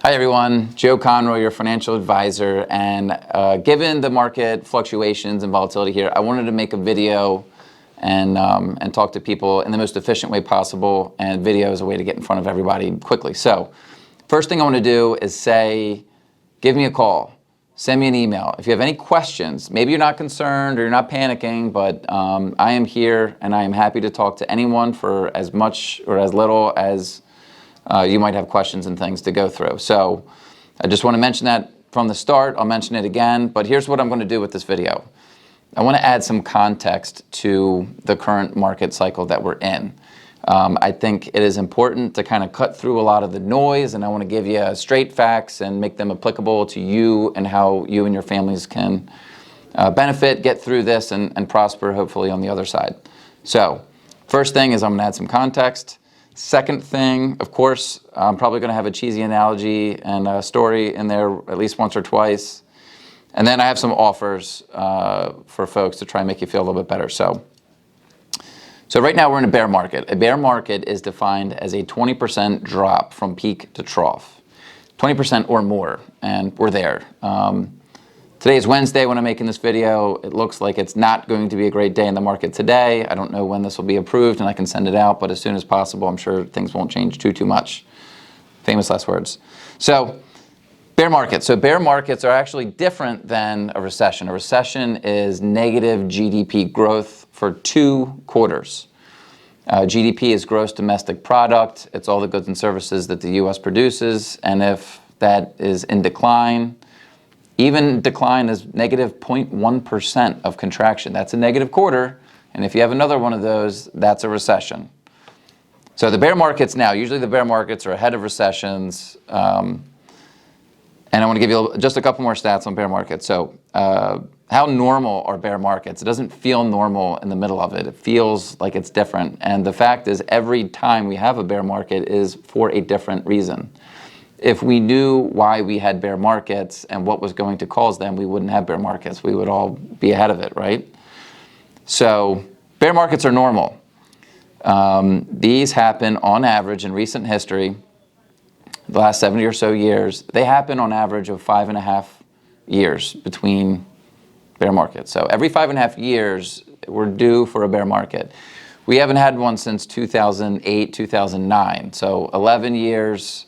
Hi everyone, Joe Conroy, your financial advisor, and given the market fluctuations and volatility here, I wanted to make a video and talk to people in the most efficient way possible, and video is a way to get in front of everybody quickly. So, first thing I want to do is say, give me a call, send me an email. If you have any questions, maybe you're not concerned or you're not panicking, but I am here and I am happy to talk to anyone for as much or as little as you might have questions and things to go through. So I just want to mention that from the start. I'll mention it again, but here's what I'm going to do with this video. I want to add some context to the current market cycle that we're in. I think it is important to kind of cut through a lot of the noise, and I want to give you straight facts and make them applicable to you and how you and your families can benefit, get through this, and prosper hopefully on the other side. So first thing is I'm going to add some context. Second thing, of course, I'm probably going to have a cheesy analogy and a story in there at least once or twice. And then I have some offers for folks to try and make you feel a little bit better. So right now we're in a bear market. A bear market is defined as a 20% drop from peak to trough, 20% or more, and we're there. Today is Wednesday when I'm making this video. It looks like it's not going to be a great day in the market today. I don't know when this will be approved and I can send it out, but as soon as possible, I'm sure things won't change too much. Famous last words. So bear markets. So bear markets are actually different than a recession. A recession is negative GDP growth for 2 quarters. GDP is gross domestic product. It's all the goods and services that the U.S. produces. And if that is in decline, even decline is negative 0.1% of contraction. That's a negative quarter. And if you have another one of those, that's a recession. So the bear markets now, usually the bear markets are ahead of recessions. And I want to give you just a couple more stats on bear markets. So how normal are bear markets? It doesn't feel normal in the middle of it. It feels like it's different. And the fact is every time we have a bear market is for a different reason. If we knew why we had bear markets and what was going to cause them, we wouldn't have bear markets. We would all be ahead of it, right? So bear markets are normal. These happen on average in recent history, the last 70 or so years. They happen on average of 5.5 years between bear markets. So every 5.5 years, we're due for a bear market. We haven't had one since 2008, 2009. So 11 years.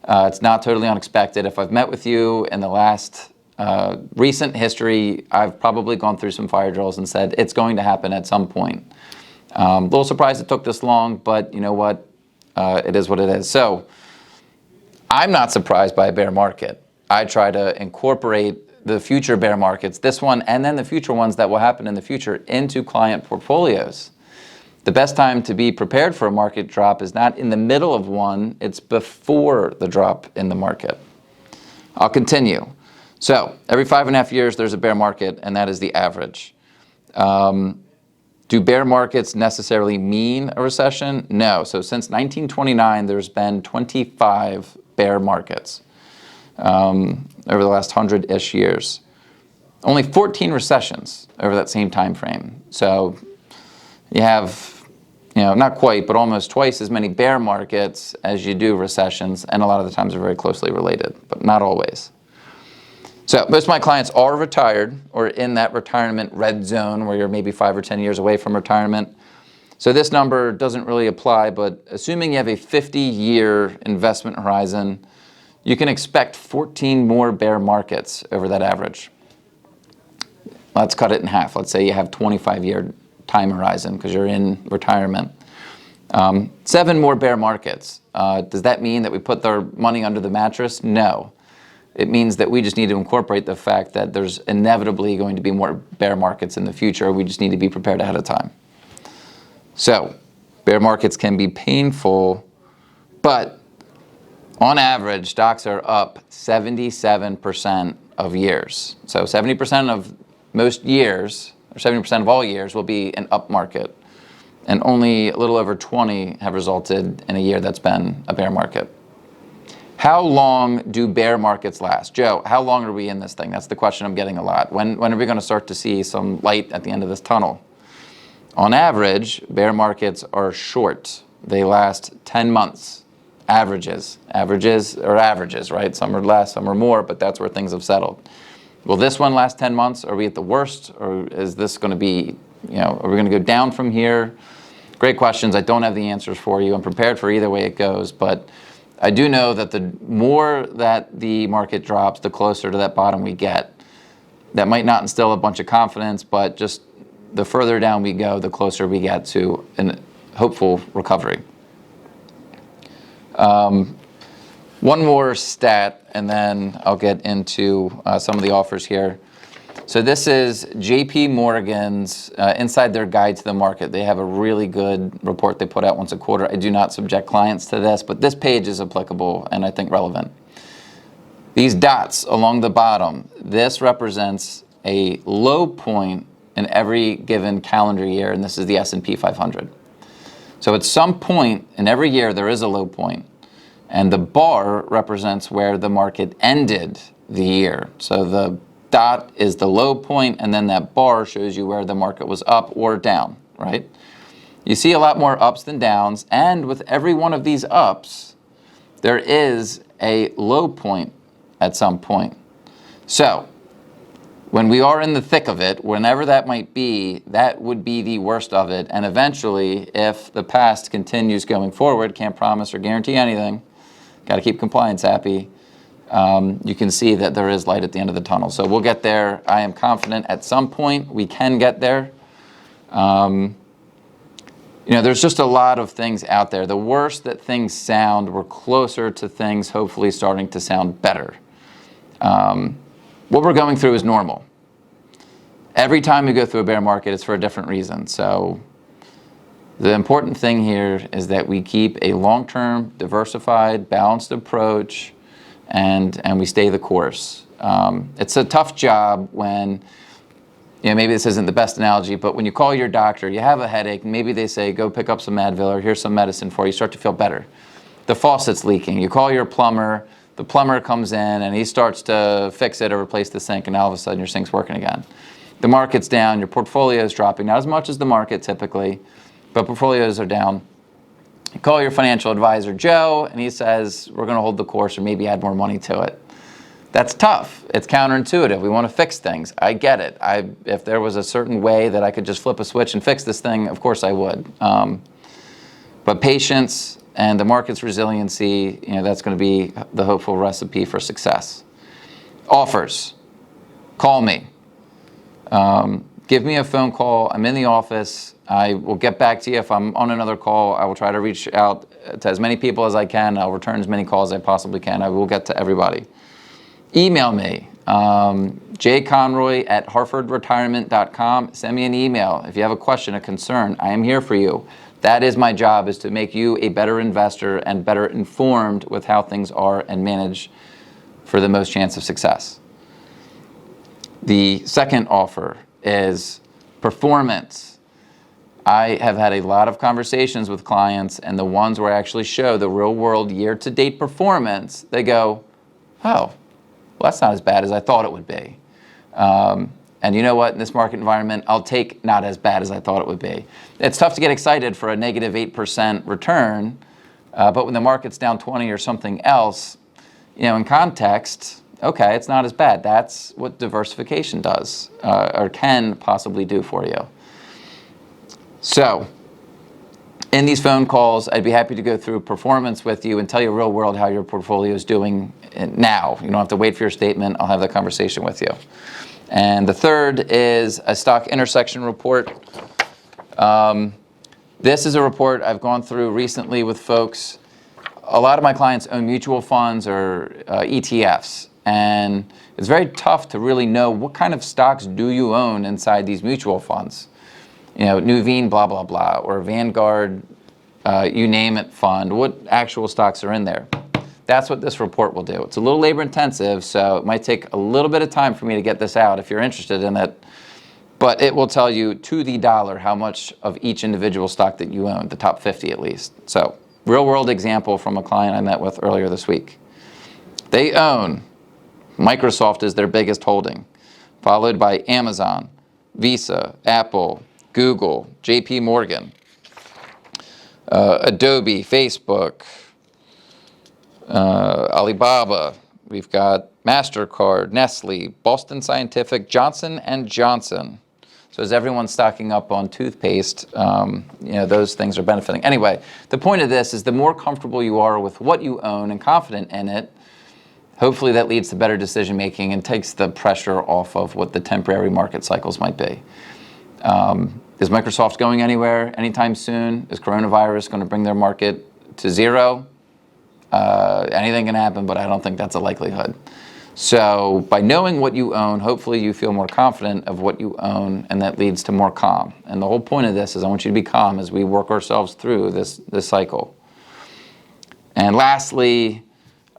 It's not totally unexpected. If I've met with you in the last recent history, I've probably gone through some fire drills and said it's going to happen at some point. A little surprised it took this long, but you know what? It is what it is. So I'm not surprised by a bear market. I try to incorporate the future bear markets, this one and then the future ones that will happen in the future, into client portfolios. The best time to be prepared for a market drop is not in the middle of one, it's before the drop in the market. I'll continue. So every 5.5 years there's a bear market, and that is the average. Do bear markets necessarily mean a recession? No. So since 1929 there's been 25 bear markets over the last 100-ish years. Only 14 recessions over that same time frame. So you have, not quite, but almost twice as many bear markets as you do recessions, and a lot of the times are very closely related, but not always. So most of my clients are retired or in that retirement red zone where you're maybe 5 or 10 years away from retirement. So this number doesn't really apply, but assuming you have a 50-year investment horizon, you can expect 14 more bear markets over that average. Let's cut it in half. Let's say you have 25-year time horizon because you're in retirement. 7 more bear markets. Does that mean that we put our money under the mattress? No. It means that we just need to incorporate the fact that there's inevitably going to be more bear markets in the future. We just need to be prepared ahead of time. So bear markets can be painful, but on average, stocks are up 77% of years. So 70% of most years, or 70% of all years, will be an up market. And only a little over 20 have resulted in a year that's been a bear market. How long do bear markets last? Joe, how long are we in this thing? That's the question I'm getting a lot. When are we going to start to see some light at the end of this tunnel? On average, bear markets are short. They last 10 months. averages. Averages are averages, right? Some are less, some are more, but that's where things have settled. Will this one last 10 months? Are we at the worst? Or is this going to be, are we going to go down from here? Great questions. I don't have the answers for you. I'm prepared for either way it goes, but I do know that the more that the market drops, the closer to that bottom we get. That might not instill a bunch of confidence, but just the further down we go, the closer we get to a hopeful recovery. One more stat, and then I'll get into some of the offers here. So this is JP Morgan's inside their guide to the market. They have a really good report they put out once a quarter. I do not subject clients to this, but this page is applicable and I think relevant. These dots along the bottom, this represents a low point in every given calendar year, and this is the S&P 500. So at some point in every year, there is a low point, and the bar represents where the market ended the year. So the dot is the low point, and then that bar shows you where the market was up or down, right? You see a lot more ups than downs, and with every one of these ups, there is a low point at some point. So when we are in the thick of it, whenever that might be, that would be the worst of it. And eventually, if the past continues going forward, can't promise or guarantee anything, got to keep compliance happy, you can see that there is light at the end of the tunnel. So we'll get there. I am confident at some point we can get there. There's just a lot of things out there. The worse that things sound, we're closer to things hopefully starting to sound better. What we're going through is normal. Every time we go through a bear market, it's for a different reason. So the important thing here is that we keep a long-term, diversified, balanced approach, and we stay the course. It's a tough job when, maybe this isn't the best analogy, but when you call your doctor, you have a headache, maybe they say, go pick up some Advil, or here's some medicine for you, start to feel better. The faucet's leaking. You call your plumber, the plumber comes in and he starts to fix it or replace the sink, and all of a sudden your sink's working again. The market's down, your portfolio is dropping, not as much as the market typically, but portfolios are down. You call your financial advisor, Joe, and he says, we're going to hold the course or maybe add more money to it. That's tough. It's counterintuitive. We want to fix things. I get it. If there was a certain way that I could just flip a switch and fix this thing, of course I would. But patience and the market's resiliency, that's going to be the hopeful recipe for success. Offers. Call me. Give me a phone call. I'm in the office. I will get back to you. If I'm on another call, I will try to reach out to as many people as I can. I'll return as many calls as I possibly can. I will get to everybody. Email me, jconroy@harfordretirement.com. Send me an email. If you have a question, a concern, I am here for you. That is my job, is to make you a better investor and better informed with how things are and manage for the most chance of success. The second offer is performance. I have had a lot of conversations with clients, and the ones where I actually show the real world year-to-date performance, they go, oh, well, that's not as bad as I thought it would be. And you know what? In this market environment, I'll take not as bad as I thought it would be. It's tough to get excited for a negative 8% return, but when the market's down 20 or something else, in context, okay, it's not as bad. That's what diversification does, or can possibly do for you. So, in these phone calls, I'd be happy to go through performance with you and tell you real world how your portfolio is doing now. You don't have to wait for your statement. I'll have that conversation with you. And the third is a stock intersection report. This is a report I've gone through recently with folks. A lot of my clients own mutual funds or ETFs, and it's very tough to really know what kind of stocks do you own inside these mutual funds. Nuveen, blah, blah, blah, or Vanguard, you name it fund, what actual stocks are in there. That's what this report will do. It's a little labor intensive, so it might take a little bit of time for me to get this out if you're interested in it, but it will tell you to the dollar how much of each individual stock that you own, the top 50 at least. So, real world example from a client I met with earlier this week. They own, Microsoft is their biggest holding, followed by Amazon, Visa, Apple, Google, JP Morgan, Adobe, Facebook, Alibaba. We've got MasterCard, Nestle, Boston Scientific, Johnson & Johnson. So as everyone's stocking up on toothpaste, those things are benefiting. Anyway, the point of this is the more comfortable you are with what you own and confident in it, hopefully that leads to better decision making and takes the pressure off of what the temporary market cycles might be. Is Microsoft going anywhere anytime soon? Is coronavirus going to bring their market to zero? Anything can happen, but I don't think that's a likelihood. So by knowing what you own, hopefully you feel more confident of what you own, and that leads to more calm. And the whole point of this is I want you to be calm as we work ourselves through this cycle. And lastly,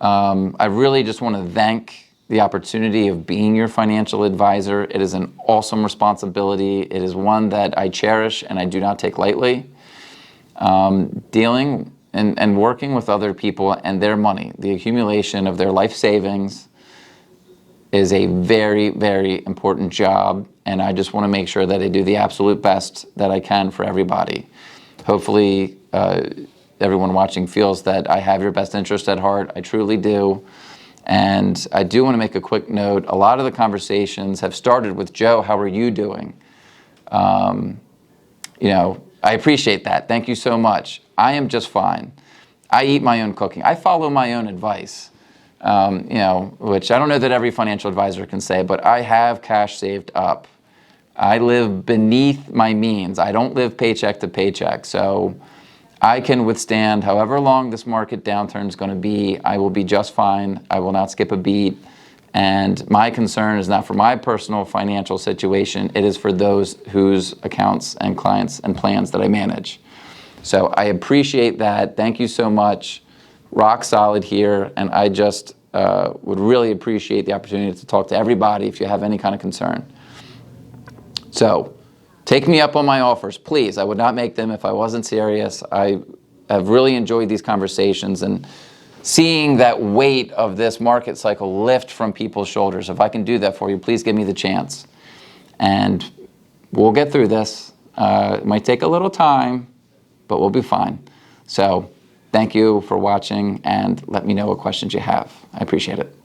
I really just want to thank the opportunity of being your financial advisor. It is an awesome responsibility. It is one that I cherish and I do not take lightly. Dealing and working with other people and their money, the accumulation of their life savings, is a very, very important job, and I just want to make sure that I do the absolute best that I can for everybody. Hopefully, everyone watching feels that I have your best interest at heart. I truly do. And I do want to make a quick note. A lot of the conversations have started with, Joe, how are you doing? I appreciate that. Thank you so much. I am just fine. I eat my own cooking. I follow my own advice, which I don't know that every financial advisor can say, but I have cash saved up. I live beneath my means. I don't live paycheck to paycheck. So I can withstand however long this market downturn is going to be. I will be just fine. I will not skip a beat. And my concern is not for my personal financial situation. It is for those whose accounts and clients and plans that I manage. So I appreciate that. Thank you so much. Rock solid here. And I just would really appreciate the opportunity to talk to everybody if you have any kind of concern. So take me up on my offers, please. I would not make them if I wasn't serious. I have really enjoyed these conversations and seeing that weight of this market cycle lift from people's shoulders. If I can do that for you, please give me the chance. And we'll get through this. It might take a little time, but we'll be fine. So thank you for watching, and let me know what questions you have. I appreciate it.